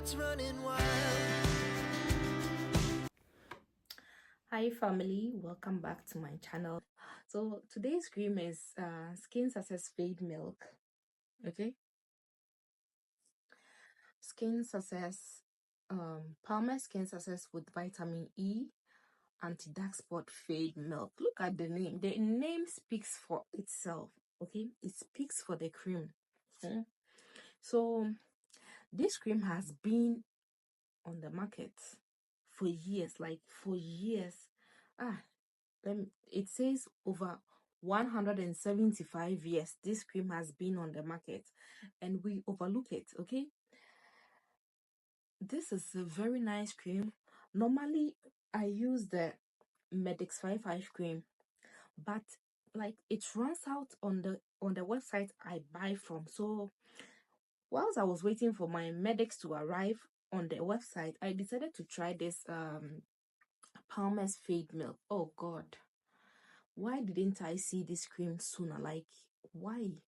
heart's running wild. Hi family, welcome back to my channel. So today's cream is Skin Success Fade Milk. Okay, Skin Success, Palmer Skin Success with vitamin E, anti-dark spot fade milk. Look at the name. The name speaks for itself. Okay, it speaks for the cream. Okay? So this cream has been on the market for years, like for years. It says over 175 years this cream has been on the market, and we overlook it. Okay, this is a very nice cream. Normally I use the Medix 55 cream, but like it runs out on the website I buy from. So whilst I was waiting for my Medix to arrive on the website, I decided to try this Palmer's Fade Milk. Oh god, why didn't I see this cream sooner? Like, why?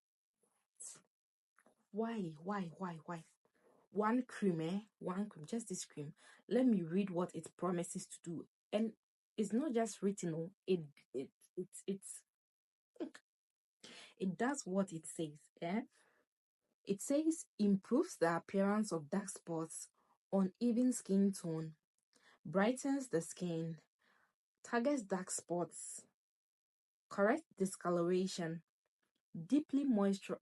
Why? One cream, one cream, just this cream. Let me read what it promises to do. And it's not just written, oh, it does what it says. Yeah, it says improves the appearance of dark spots, uneven skin tone, brightens the skin, targets dark spots, correct discoloration, deeply moisture.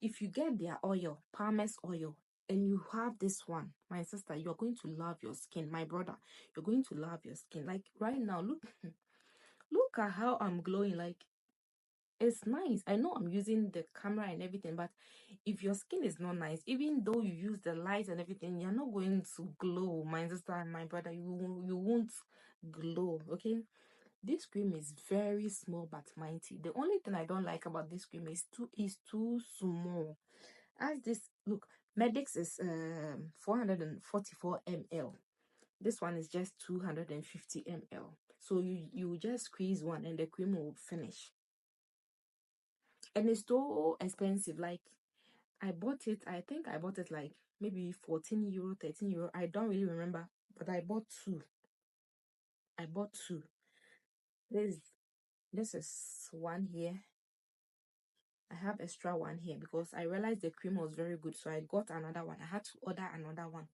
If you get their oil, Palmer's oil, and you have this one, my sister, you're going to love your skin. My brother, you're going to love your skin. Like right now, look, look at how I'm glowing. Like, it's nice. I know I'm using the camera and everything, but if your skin is not nice, even though you use the light and everything, you're not going to glow. My sister and my brother, you won't glow. Okay, this cream is very small but mighty. The only thing I don't like about this cream is too small. As this, look, Medix is 444 ml. This one is just 250 ml. So you just squeeze one and the cream will finish. And it's so expensive. Like, I bought it, I think I bought it like maybe 14 euro, 13 euro. I don't really remember, but I bought two. This this is one here. I have extra one here because I realized the cream was very good, so I got another one. I had to order another one.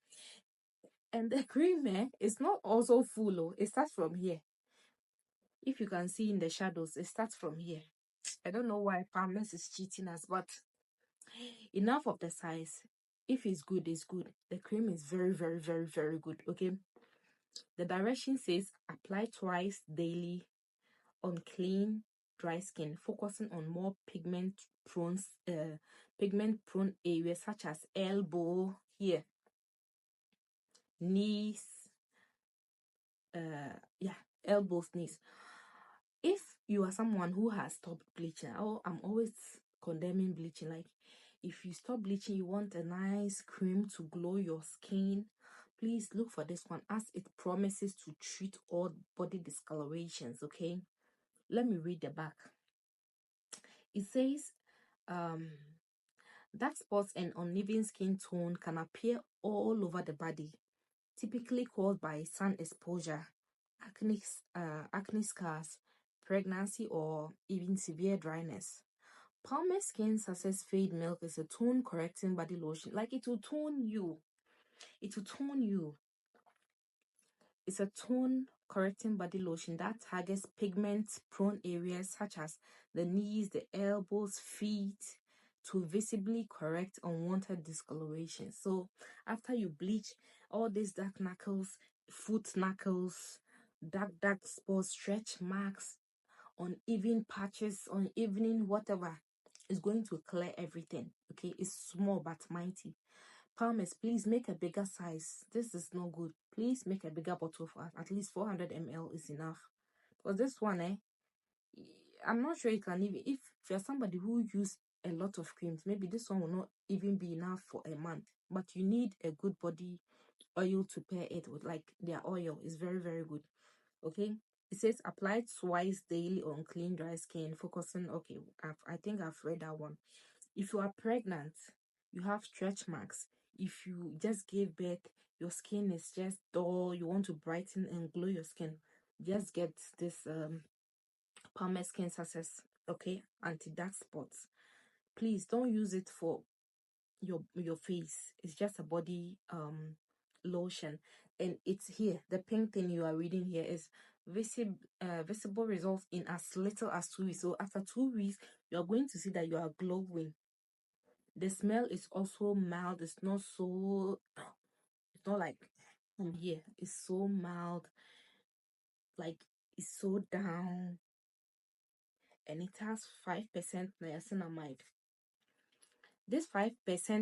And the cream is not also full. Oh, it starts from here. If you can see in the shadows, it starts from here. I don't know why Palmer's is cheating us, but enough of the size. If it's good, it's good. The cream is very, very, very, very good. Okay. The direction says apply twice daily on clean, dry skin, focusing on more pigment prone areas such as elbow, here, knees, elbows, knees. If you are someone who has stopped bleaching, I'm always condemning bleaching. Like, if you stop bleaching, you want a nice cream to glow your skin, please look for this one, as it promises to treat all body discolorations. Okay, let me read the back. It says dark spots and uneven skin tone can appear all over the body, typically caused by sun exposure, acne scars, pregnancy, or even severe dryness. Palmer Skin Success Fade Milk is a tone correcting body lotion. Like, it will tone you. It will tone you. It's a tone correcting body lotion that targets pigment prone areas such as the knees, the elbows, feet, to visibly correct unwanted discoloration. So after you bleach, all these dark knuckles, foot knuckles, dark spots, stretch marks, uneven patches, uneven whatever, is going to clear everything. Okay, it's small but mighty. Palmers, please make a bigger size. This is not good. Please make a bigger bottle for us. At least 400 ml is enough. Because this one, I'm not sure you can even, if you're somebody who use a lot of creams, maybe this one will not even be enough for a month. But you need a good body oil to pair it with. Like, their oil is very, very good. Okay, it says apply twice daily on clean, dry skin, focusing. Okay, I think I've read that one. If you are pregnant, you have stretch marks, if you just gave birth, your skin is just dull, you want to brighten and glow your skin, just get this Palmer Skin Success, okay, anti-dark spots. Please don't use it for your face. It's just a body lotion, and it's here. The pink thing you are reading here is visible results in as little as 2 weeks. So after 2 weeks, you are going to see that you are glowing. The smell is also mild. It's not so, it's not like from here. It's so mild, like it's so down, and it has 5% niacinamide. This 5%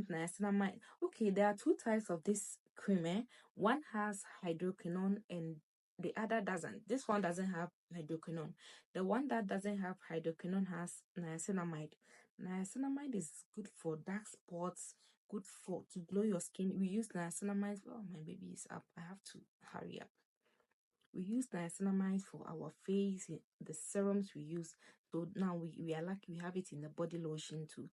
niacinamide. Okay, there are two types of this cream. One has hydroquinone and the other doesn't. This one doesn't have hydroquinone. The one that doesn't have hydroquinone has niacinamide. Niacinamide is good for dark spots, good for to glow your skin. We use niacinamide. Oh, my baby is up. I have to hurry up. We use niacinamide for our face, the serums we use. So now we are lucky we have it in the body lotion too.